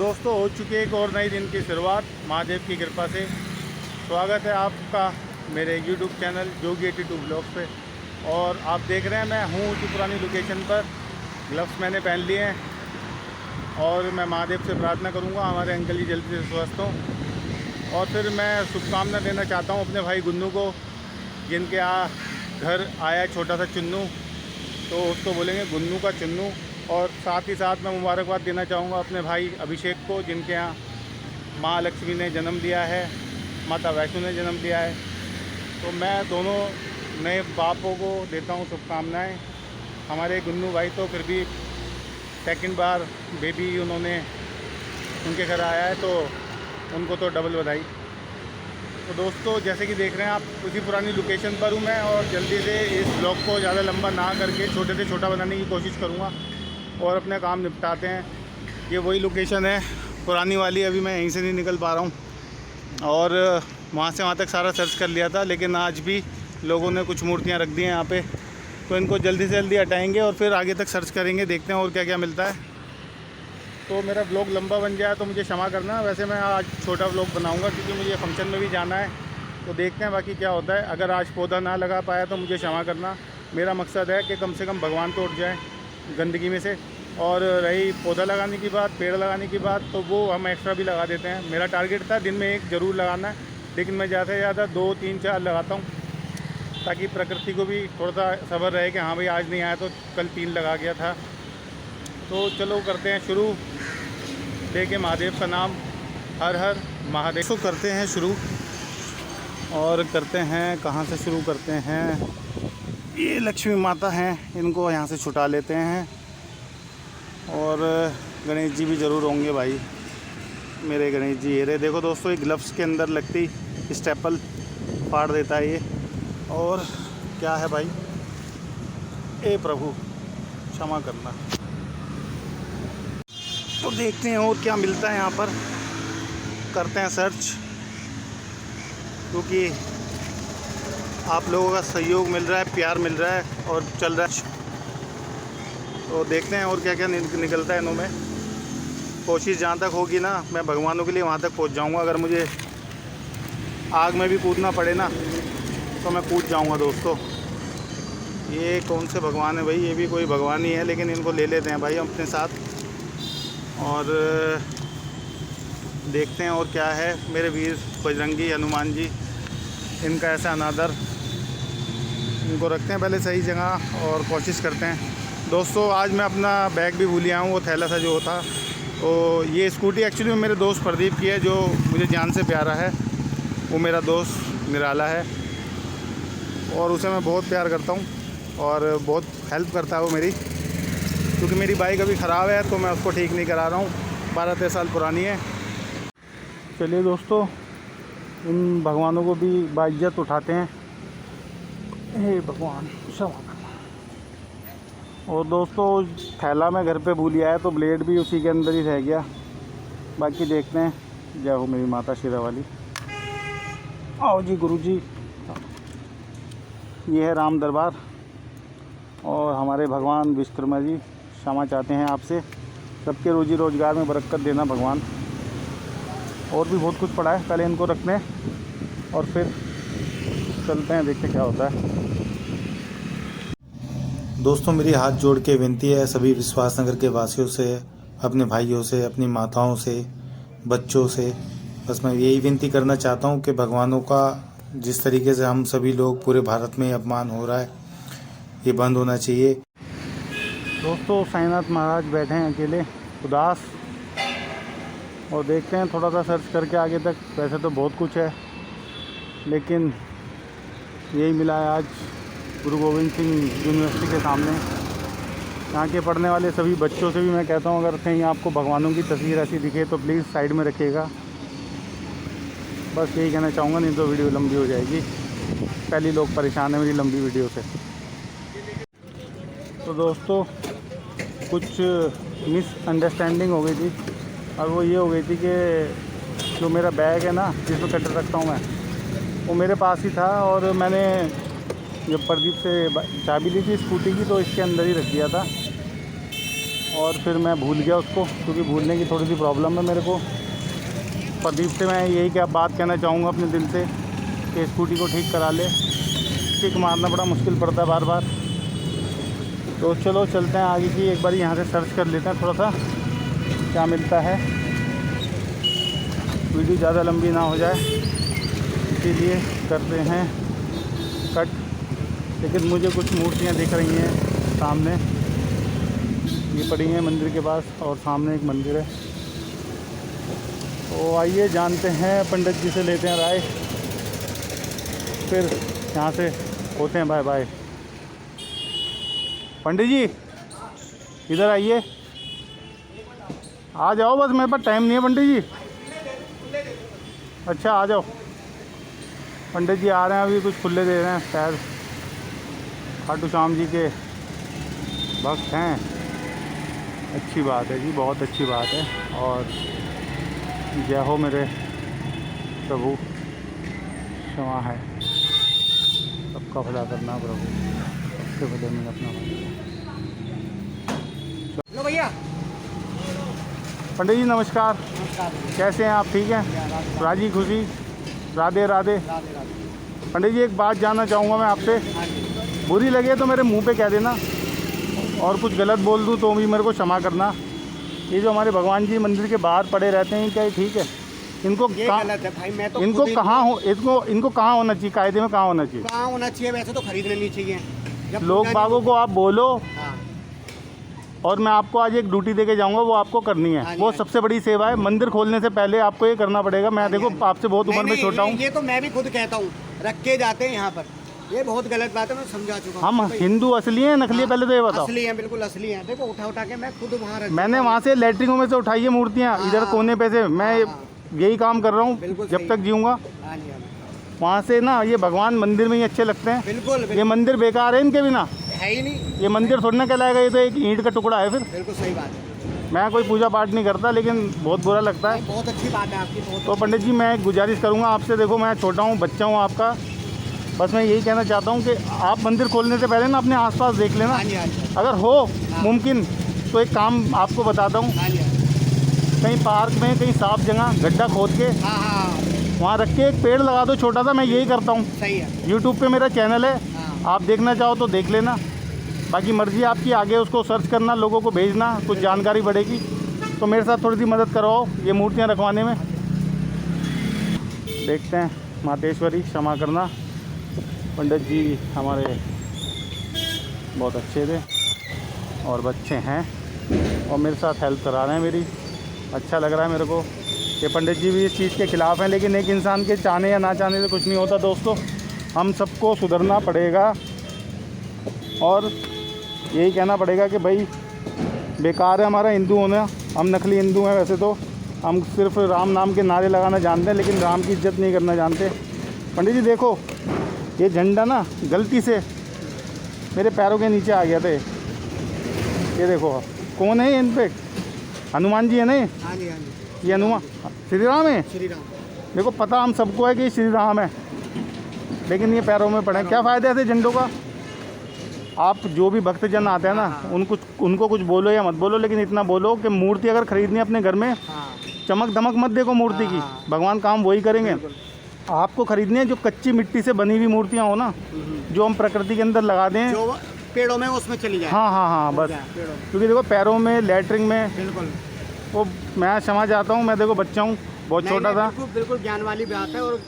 दोस्तों हो चुकी है एक और नई दिन की शुरुआत महादेव की कृपा से। स्वागत है आपका मेरे YouTube चैनल जोगी 82 ब्लॉग पे। और आप देख रहे हैं मैं हूँ उसी पुरानी लोकेशन पर। ग्लव्स मैंने पहन लिए हैं और मैं महादेव से प्रार्थना करूँगा हमारे अंकल जी जल्दी से स्वस्थ हों। और फिर मैं शुभकामना देना चाहता हूँ अपने भाई गुन्नू को, जिनके घर आया छोटा सा चुन्नू, तो उसको बोलेंगे गुन्नू का चुन्नू। और साथ ही साथ मैं मुबारकबाद देना चाहूँगा अपने भाई अभिषेक को, जिनके यहाँ माँ लक्ष्मी ने जन्म लिया है, माता वैष्णो ने जन्म लिया है। तो मैं दोनों नए बापों को देता हूँ शुभकामनाएँ। हमारे गुन्नू भाई तो फिर भी सेकंड बार बेबी उन्होंने उनके घर आया है, तो उनको तो डबल बधाई। तो दोस्तों जैसे कि देख रहे हैं आप उसी पुरानी लोकेशन पर हूँ मैं, और जल्दी से इस ब्लॉग को ज़्यादा लंबा ना करके छोटे से छोटा बनाने की कोशिश करूँगा और अपने काम निपटाते हैं। ये वही लोकेशन है पुरानी वाली, अभी मैं यहीं से नहीं निकल पा रहा हूँ। और वहाँ से वहाँ तक सारा सर्च कर लिया था, लेकिन आज भी लोगों ने कुछ मूर्तियाँ रख दी हैं यहाँ पे, तो इनको जल्दी से जल्दी हटाएंगे और फिर आगे तक सर्च करेंगे, देखते हैं और क्या क्या मिलता है। तो मेरा ब्लॉग लंबा बन जाए तो मुझे क्षमा करना। वैसे मैं आज छोटा ब्लॉग बनाऊँगा क्योंकि मुझे फंक्शन में भी जाना है, तो देखते हैं बाकी क्या होता है। अगर आज पौधा ना लगा पाया तो मुझे क्षमा करना। मेरा मकसद है कि कम से कम भगवान तो उठ जाए गंदगी में से। और रही पौधा लगाने की बात, पेड़ लगाने की बात, तो वो हम एक्स्ट्रा भी लगा देते हैं। मेरा टारगेट था दिन में एक ज़रूर लगाना है, लेकिन मैं ज़्यादा से ज़्यादा 2, 3, 4 लगाता हूँ, ताकि प्रकृति को भी थोड़ा सा सब्र रहे कि हाँ भाई आज नहीं आया तो कल 3 लगा गया था। तो चलो करते हैं शुरू, लेके महादेव का नाम, हर हर महादेव। तो करते हैं शुरू, और करते हैं कहाँ से शुरू करते हैं। ये लक्ष्मी माता हैं, इनको यहाँ से छुटा लेते हैं। और गणेश जी भी ज़रूर होंगे भाई, मेरे गणेश जी। ये रहे, देखो दोस्तों, ये ग्लव्स के अंदर लगती स्टेपल फाड़ देता है ये। और क्या है भाई, ए प्रभु क्षमा करना। तो देखते हैं और क्या मिलता है यहाँ पर, करते हैं सर्च, क्योंकि आप लोगों का सहयोग मिल रहा है, प्यार मिल रहा है और चल रहा है। तो देखते हैं और क्या क्या निकलता है इनों में। कोशिश जहाँ तक होगी ना, मैं भगवानों के लिए वहाँ तक पहुँच जाऊँगा। अगर मुझे आग में भी कूदना पड़े ना तो मैं कूद जाऊँगा दोस्तों। ये कौन से भगवान है भाई, ये भी कोई भगवान ही है, लेकिन इनको ले लेते हैं भाई हम अपने साथ। और देखते हैं और क्या है। मेरे वीर बजरंगी हनुमान जी, इनका ऐसा अनादर, इनको रखते हैं पहले सही जगह और कोशिश करते हैं। दोस्तों आज मैं अपना बैग भी भूल आया हूँ, वो थैला सा जो था। तो ये स्कूटी एक्चुअली मेरे दोस्त प्रदीप की है, जो मुझे जान से प्यारा है। वो मेरा दोस्त निराला है और उसे मैं बहुत प्यार करता हूँ और बहुत हेल्प करता है वो मेरी, क्योंकि मेरी बाइक अभी ख़राब है तो मैं उसको ठीक नहीं करा रहा हूँ, 12-13 साल पुरानी है। चलिए दोस्तों, इन भगवानों को भी बाइज्जत उठाते हैं। हे भगवान क्षमा करना। और दोस्तों थैला मैं घर पे भूल आया, तो ब्लेड भी उसी के अंदर ही रह गया। बाकी देखते हैं। जय हो मेरी माता शेरा वाली। आओ जी गुरु जी। ये है राम दरबार और हमारे भगवान विश्वकर्मा जी क्षमा चाहते हैं आपसे। सबके रोजी रोजगार में बरकत देना भगवान। और भी बहुत कुछ पड़ा है, पहले इनको रखने और फिर चलते हैं, देखते क्या होता है। दोस्तों मेरी हाथ जोड़ के विनती है सभी विश्वासनगर के वासियों से, अपने भाइयों से, अपनी माताओं से, बच्चों से, बस मैं यही विनती करना चाहता हूँ कि भगवानों का जिस तरीके से हम सभी लोग पूरे भारत में अपमान हो रहा है, ये बंद होना चाहिए। दोस्तों साईनाथ महाराज बैठे हैं अकेले उदास, और देखते हैं थोड़ा सा सर्च करके आगे तक। वैसे तो बहुत कुछ है, लेकिन यही मिला है आज गुरु गोविंद सिंह यूनिवर्सिटी के सामने। यहाँ के पढ़ने वाले सभी बच्चों से भी मैं कहता हूँ, अगर कहीं आपको भगवानों की तस्वीर ऐसी दिखे तो प्लीज़ साइड में रखिएगा। बस यही कहना चाहूँगा, नहीं तो वीडियो लंबी हो जाएगी। पहले लोग परेशान हैं मेरी लंबी वीडियो से। तो दोस्तों कुछ मिसअंडरस्टैंडिंग हो गई थी, और वो ये हो गई थी कि जो मेरा बैग है ना, जिसमें कटर रखता हूँ मैं, वो मेरे पास ही था। और मैंने जब प्रदीप से चाबी ली थी स्कूटी की, तो इसके अंदर ही रख दिया था। और फिर मैं भूल गया उसको, क्योंकि भूलने की थोड़ी सी प्रॉब्लम है मेरे को। प्रदीप से मैं यही क्या बात कहना चाहूँगा अपने दिल से कि स्कूटी को ठीक करा ले। किक मारना बड़ा मुश्किल पड़ता है बार बार। तो चलो चलते हैं आगे की, एक बार यहाँ से सर्च कर लेते हैं थोड़ा सा क्या मिलता है। वीडियो ज़्यादा लंबी ना हो जाए इसीलिए करते हैं कट। लेकिन मुझे कुछ मूर्तियाँ दिख रही हैं सामने, ये पड़ी हैं मंदिर के पास, और सामने एक मंदिर है। तो आइए जानते हैं, पंडित जी से लेते हैं राय, फिर यहाँ से होते हैं बाय बाय। पंडित जी इधर आइए, आ जाओ, बस मेरे पास टाइम नहीं है पंडित जी। अच्छा आ जाओ, पंडित जी आ रहे हैं, अभी कुछ खुले दे रहे हैं, शायद खाटू श्याम जी के भक्त हैं। अच्छी बात है जी, बहुत अच्छी बात है। और जय हो मेरे प्रभु, क्षमा है, सबका भला करना प्रभु, सबसे भले में अपना लो भैया। पंडित जी नमस्कार, कैसे हैं आप? ठीक हैं? राजी खुशी, राधे राधे। पंडित जी एक बात जानना चाहूँगा मैं आपसे, बुरी लगे तो मेरे मुंह पे कह देना, और कुछ गलत बोल दूँ तो भी मेरे को क्षमा करना। ये जो हमारे भगवान जी मंदिर के बाहर पड़े रहते हैं, क्या ये ठीक है? इनको ये गलत है भाई, मैं तो इनको खुद ही- कहाँ हो, इनको कहाँ होना चाहिए, कायदे में कहाँ होना चाहिए? कहाँ होना चाहिए? वैसे तो खरीदने नहीं चाहिए। जब लोग पूजा बागों को आप बोलो, हाँ, और मैं आपको आज एक ड्यूटी दे के जाऊँगा, वो आपको करनी हाँ है। जी, वो हाँ जी। सबसे बड़ी सेवा है। मंदिर खोलने से पहले आपको ये करना पड़ेगा। मैं देखो हाँ जी। आपसे बहुत उम्र में नहीं, छोटा हूँ। ये तो मैं भी खुद कहता हूँ, रख के जाते हैं यहाँ पर, ये बहुत गलत बात है, मैं समझा चुका हूँ। हम भाई, हिंदू असली हैं नकली है? पहले तो ये बताओ। असली है, बिल्कुल असली है। देखो उठा उठा के मैं खुद वहाँ रख मैंने वहाँ से लैट्रिनों में से उठाई है मूर्तियाँ, हाँ। इधर कोने पे से। मैं यही काम कर रहा हूँ बिल्कुल जब सही। तक जीऊँगा। हाँ जी, हाँ जी। वहाँ से ना ये भगवान मंदिर में ही अच्छे लगते हैं। बिल्कुल ये बिल्कुल, मंदिर बेकार है इनके बिना। है ही नहीं। ये मंदिर थोड़ी ना कहलाएगा, ये तो एक ईंट का टुकड़ा है। फिर बिल्कुल सही बात है। मैं कोई पूजा पाठ नहीं करता, लेकिन बहुत बुरा लगता है। बहुत अच्छी बात है आपकी, बहुत तो पंडित जी मैं एक गुजारिश करूँगा आपसे, देखो मैं छोटा हूँ, बच्चा हूँ आपका, बस मैं यही कहना चाहता हूँ कि आप मंदिर खोलने से पहले ना अपने आसपास देख लेना। हाँ जी, हाँ जी, अगर हो मुमकिन तो एक काम आपको बताता हूँ, हाँ जी, हाँ जी। कहीं पार्क में कहीं साफ जगह गड्ढा खोद के हाँ हाँ, वहाँ रख के एक पेड़ लगा दो छोटा सा। मैं यही करता हूँ। सही है। यूट्यूब पे मेरा चैनल है, हाँ। आप देखना चाहो तो देख लेना, बाकी मर्ज़ी आपकी, आगे उसको सर्च करना, लोगों को भेजना, कुछ जानकारी बढ़ेगी। तो मेरे साथ थोड़ी सी मदद करवाओ ये मूर्तियाँ रखवाने में। देखते हैं, मातेश्वरी क्षमा करना। पंडित जी हमारे बहुत अच्छे थे और बच्चे हैं, और मेरे साथ हेल्प करा रहे हैं मेरी। अच्छा लग रहा है मेरे को। ये पंडित जी भी इस चीज़ के ख़िलाफ़ हैं, लेकिन एक इंसान के चाहने या ना चाहने से कुछ नहीं होता दोस्तों। हम सबको सुधरना पड़ेगा, और यही कहना पड़ेगा कि भाई बेकार है हमारा हिंदू होना। हम नकली हिंदू हैं वैसे तो, हम सिर्फ राम नाम के नारे लगाना जानते हैं, लेकिन राम की इज्जत नहीं करना जानते। पंडित जी देखो, ये झंडा ना गलती से मेरे पैरों के नीचे आ गया था। ये देखो कौन है ये, इन पे हनुमान जी है नहीं? हाँ जी, हाँ जी, ये हनुमान श्री राम है। श्री राम। देखो पता हम सबको है कि श्री राम है, लेकिन ये पैरों में पड़े। क्या फ़ायदा है ऐसे झंडों का? आप जो भी भक्तजन आते हैं ना, उनको कुछ बोलो या मत बोलो, लेकिन इतना बोलो कि मूर्ति अगर खरीदनी है अपने घर में, हाँ, चमक दमक मत देखो मूर्ति की। भगवान काम वही करेंगे। आपको खरीदनी है जो कच्ची मिट्टी से बनी हुई मूर्तियाँ हो ना, जो हम प्रकृति के अंदर लगा दें। जो पेड़ों में उसमें चली जाए। हाँ हाँ हाँ, बस। पेड़ों में, क्योंकि देखो पैरों में, लैटरिन में, बिल्कुल। वो मैं क्षमा चाहता हूँ, मैं देखो बच्चा हूँ, बहुत नहीं, छोटा नहीं, था। बिल्कुल बिल्कुल ज्ञान वाली बात है, और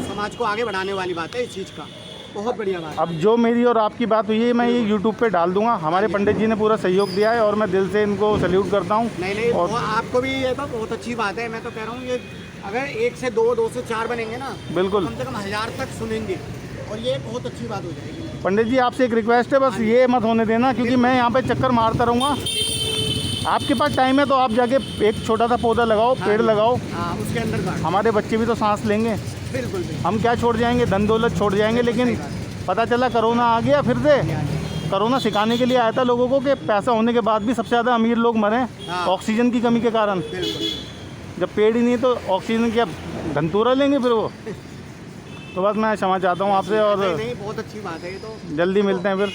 समाज को आगे बढ़ाने वाली बात है इस चीज़ का। बहुत बढ़िया बात है। अब जो मेरी और आपकी बात हुई है, मैं ये यूट्यूब पे डाल दूंगा। हमारे पंडित जी ने पूरा सहयोग दिया है, और मैं दिल से इनको सैल्यूट करता हूँ। नहीं नहीं, और आपको भी ये तो बहुत अच्छी बात है। मैं तो कह रहा हूँ, ये अगर 1 से 2, 2 से 4 बनेंगे ना, बिल्कुल कम से कम 1000 तक सुनेंगे, और ये बहुत अच्छी बात हो जाएगी। पंडित जी आपसे एक रिक्वेस्ट है, बस ये मत होने देना, क्योंकि मैं यहाँ पे चक्कर मारता रहूँगा। आपके पास टाइम है तो आप जाके एक छोटा सा पौधा लगाओ, पेड़ लगाओ। हाँ, उसके अंदर का हमारे बच्चे भी तो सांस लेंगे। बिल्कुल बिल्कुल। हम क्या छोड़ जाएंगे, धन दौलत छोड़ जाएंगे, लेकिन पता चला कोरोना आ गया फिर से। कोरोना सिखाने के लिए आया था लोगों को कि पैसा होने के बाद भी सबसे ज़्यादा अमीर लोग मरे हाँ। ऑक्सीजन की कमी के कारण। बिल्कुल। जब पेड़ ही नहीं तो ऑक्सीजन क्या धनतूरा लेंगे फिर वो। तो बस मैं क्षमा चाहता हूँ आपसे, और नहीं नहीं, बहुत अच्छी बात है ये तो। जल्दी मिलते हैं फिर।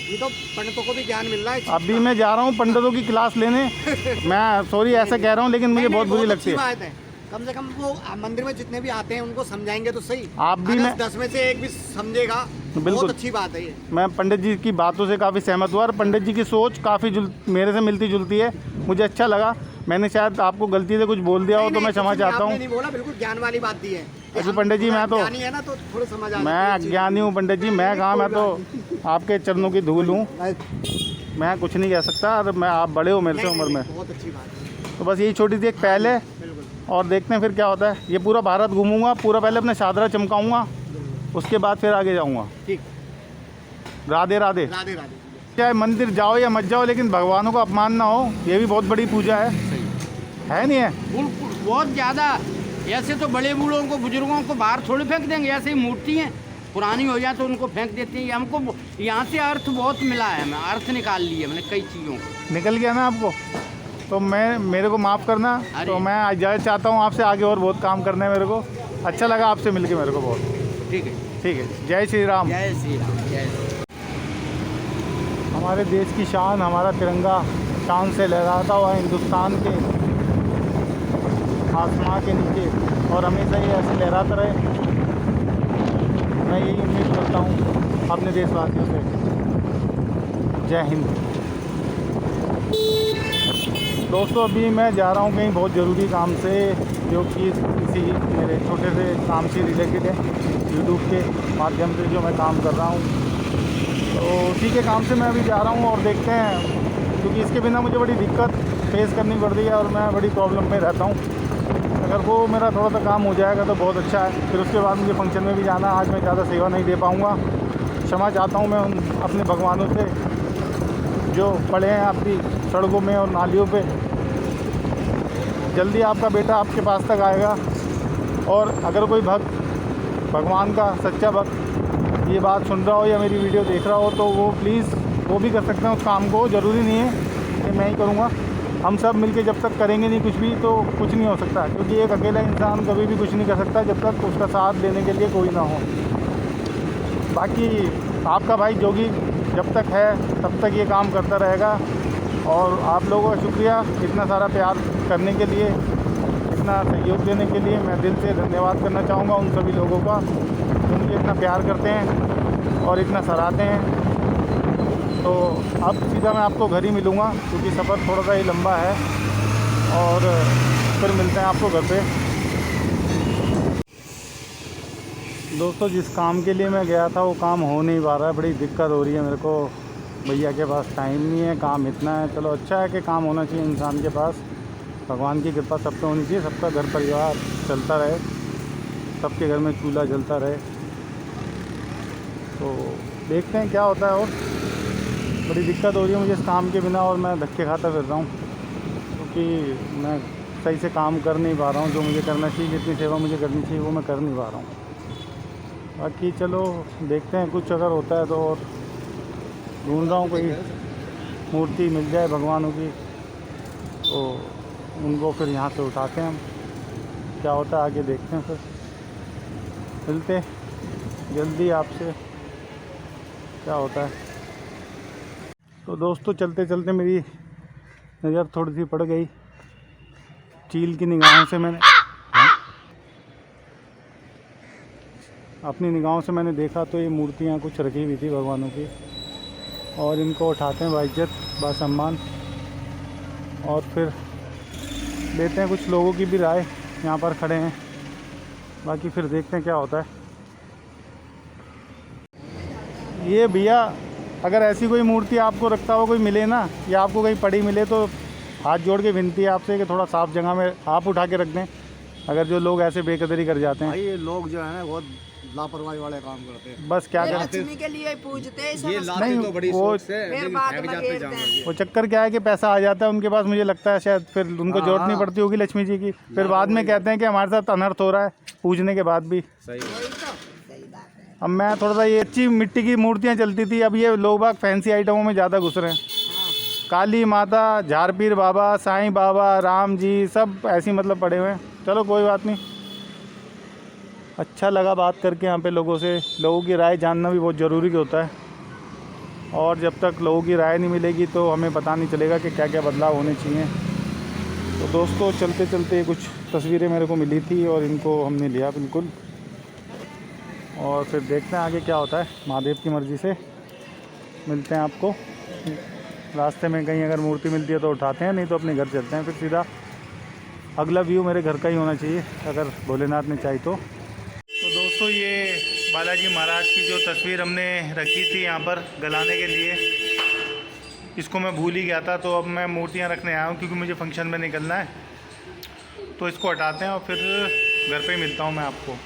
ये तो पंडितों को भी ज्ञान मिल रहा है इस चीज़ अभी का। मैं जा रहा हूँ पंडितों की क्लास लेने। मैं सॉरी ऐसा कह रहा हूँ, लेकिन मुझे नहीं, बहुत नहीं, बुरी बहुत लगती अच्छी है। बात है। कम से कम वो मंदिर में जितने भी आते हैं उनको समझाएंगे तो सही। आप भी अगर मैं 10 में से एक भी समझेगा, बिल्कुल। बहुत अच्छी बात है ये। मैं पंडित जी की बातों से काफ़ी सहमत हुआ और पंडित जी की सोच काफ़ी मेरे से मिलती जुलती है। मुझे अच्छा लगा। मैंने शायद आपको गलती से कुछ बोल दिया हो तो मैं क्षमा चाहता आपने हूँ। नहीं बोला, बिल्कुल ज्ञान वाली बात दी है। अभी पंडित जी मैं तो ज्ञानी है ना, तो थोड़ी समझ आ मैं अज्ञानी हूँ पंडित जी। मैं कहाँ, मैं तो आपके चरणों की धूल हूँ। मैं कुछ नहीं कह सकता। और मैं, आप बड़े हो मेरे से उम्र में, बहुत अच्छी बात है। तो बस यही छोटी सी एक पहल है। बिल्कुल और देखते हैं फिर क्या होता है। ये पूरा भारत घूमूंगा, पूरा पहले अपने शादरा चमकाऊंगा, उसके बाद फिर आगे जाऊंगा। ठीक। राधे राधे। राधे राधे। चाहे मंदिर जाओ या मत जाओ, लेकिन भगवानों का अपमान ना हो, ये भी बहुत बड़ी पूजा है। है नहीं है? बिल्कुल, बहुत ज़्यादा। ऐसे तो बड़े बूढ़ों को, बुजुर्गों को बाहर थोड़ी फेंक देंगे। ऐसे ही मूर्ति हैं, पुरानी हो जाए तो उनको फेंक देते हैं। हमको यहाँ से अर्थ बहुत मिला है, मैं अर्थ निकाल लिया मैंने कई चीज़ों को। निकल गया ना आपको? तो मेरे को माफ़ करना। अरे। तो मैं इजाज़त चाहता हूँ आपसे, आगे और बहुत काम करना है मेरे को। अच्छा लगा आपसे मिलके मेरे को बहुत। ठीक है, ठीक है। जय श्री राम। जय श्री राम, जय श्री राम। हमारे देश की शान, हमारा तिरंगा शान से लहराता हुआ हिंदुस्तान के आसमां के नीचे, और हमेशा ही ऐसे लहराता रहे। मैं यही उम्मीद करता हूँ अपने देशवासियों से। जय हिंद। दोस्तों अभी मैं जा रहा हूँ कहीं बहुत ज़रूरी काम से, जो कि किसी मेरे छोटे से काम से रिलेटेड है। यूट्यूब के माध्यम से जो मैं काम कर रहा हूँ, तो उसी के काम से मैं अभी जा रहा हूँ। और देखते हैं, क्योंकि इसके बिना मुझे बड़ी दिक्कत फेस करनी पड़ रही है और मैं बड़ी प्रॉब्लम में रहता हूँ। अगर वो मेरा थोड़ा सा काम हो जाएगा तो बहुत अच्छा है। फिर उसके बाद मुझे फंक्शन में भी जाना है। आज मैं ज़्यादा सेवा नहीं दे पाऊँगा, क्षमा चाहता हूँ मैं अपने भगवानों से जो पड़े हैं आपकी सड़कों में और नालियों पे। जल्दी आपका बेटा आपके पास तक आएगा। और अगर कोई भक्त, भगवान का सच्चा भक्त ये बात सुन रहा हो या मेरी वीडियो देख रहा हो, तो वो प्लीज़ वो भी कर सकते हैं उस काम को। ज़रूरी नहीं है कि मैं ही करूँगा। हम सब मिलके जब तक करेंगे नहीं कुछ भी, तो कुछ नहीं हो सकता। क्योंकि एक अकेला इंसान कभी भी कुछ नहीं कर सकता जब तक उसका साथ देने के लिए कोई ना हो। बाकी आपका भाई जोगी जब तक है तब तक ये काम करता रहेगा। और आप लोगों का शुक्रिया इतना सारा प्यार करने के लिए, इतना सहयोग देने के लिए। मैं दिल से धन्यवाद करना चाहूँगा उन सभी लोगों का जो मुझे इतना प्यार करते हैं और इतना सराहते हैं। तो अब सीधा मैं आपको घर ही मिलूँगा, क्योंकि सफ़र थोड़ा सा ही लंबा है। और फिर मिलते हैं आपको घर पे। दोस्तों जिस काम के लिए मैं गया था वो काम हो नहीं पा रहा है। बड़ी दिक्कत हो रही है मेरे को। भैया के पास टाइम नहीं है, काम इतना है। चलो अच्छा है कि काम होना चाहिए इंसान के पास। भगवान की कृपा सब पे होनी चाहिए, सबका घर परिवार चलता रहे, सबके घर में चूल्हा जलता रहे। तो देखते हैं क्या होता है। और बड़ी दिक्कत हो रही है मुझे इस काम के बिना, और मैं धक्के खाता फिर रहा हूँ, क्योंकि मैं सही से काम कर नहीं पा रहा हूँ। जो मुझे करना चाहिए, जितनी सेवा मुझे करनी चाहिए, वो मैं कर नहीं पा रहा हूँ। बाकी चलो देखते हैं, कुछ अगर होता है तो। और ढूंढ रहा हूँ कोई मूर्ति मिल जाए भगवानों की, तो उनको फिर यहाँ से उठाते हैं हम। क्या होता है आगे देखते हैं। फिर मिलते जल्दी आपसे, क्या होता है। तो दोस्तों चलते चलते मेरी नज़र थोड़ी सी पड़ गई चील की निगाहों से। मैंने अपनी निगाहों से मैंने देखा तो ये मूर्तियाँ कुछ रखी हुई थी भगवानों की, और इनको उठाते हैं बाइज्जत बासम्मान। और फिर लेते हैं कुछ लोगों की भी राय, यहाँ पर खड़े हैं। बाकी फिर देखते हैं क्या होता है। ये भैया अगर ऐसी कोई मूर्ति आपको रखता हुआ कोई मिले ना, या आपको कहीं पड़ी मिले, तो हाथ जोड़ के विनती है आपसे कि थोड़ा साफ़ जगह में आप उठा के रख दें। अगर जो लोग ऐसे बेकदरी कर जाते हैं, भाई ये लोग जो है ना बहुत लापरवाही वाले काम करते हैं। बस क्या करें। लक्ष्मी के लिए पूजते हैं, ये समझते लाते नहीं, तो बड़ी वो- सोच से, फिर लेकिन बाद फेंक में जाते घेरते जानवर हैं। जी। वो चक्कर क्या है कि पैसा आ जाता है उनके पास, मुझे लगता है शायद फिर उनको हाँ, जरूरत नहीं हाँ। पड़ती होगी लक्ष्मी जी की। फिर बाद में कहते हैं कि हमारे साथ अनर्थ हो रहा है, पूजने के बाद भी। सही वही तो सही बात है। अब मैं थोड़ा सा, ये अच्छी मिट्टी की मूर्तियाँ चलती थी, अब ये लोग बाग फैंसी आइटमों में ज़्यादा घुस रहे हैं। हाँ, काली माता, झारपीर बाबा, साईं बाबा, राम जी, सब ऐसी मतलब पड़े हुए हैं। चलो कोई बात नहीं। अच्छा लगा बात करके यहाँ पे लोगों से। लोगों की राय जानना भी बहुत ज़रूरी होता है। और जब तक लोगों की राय नहीं मिलेगी तो हमें पता नहीं चलेगा कि क्या क्या बदलाव होने चाहिए। तो दोस्तों चलते चलते कुछ तस्वीरें मेरे को मिली थी और इनको हमने लिया बिल्कुल, और फिर देखते हैं आगे क्या होता है। महादेव की मर्ज़ी से मिलते हैं आपको रास्ते में, कहीं अगर मूर्ति मिलती है तो उठाते हैं, नहीं तो अपने घर चलते हैं फिर सीधा। अगला व्यू मेरे घर का ही होना चाहिए अगर भोलेनाथ ने चाही तो। दोस्तों ये बालाजी महाराज की जो तस्वीर हमने रखी थी यहाँ पर गलाने के लिए, इसको मैं भूल ही गया था, तो अब मैं मूर्तियाँ रखने आया हूँ क्योंकि मुझे फंक्शन में निकलना है। तो इसको हटाते हैं और फिर घर पे ही मिलता हूँ मैं आपको।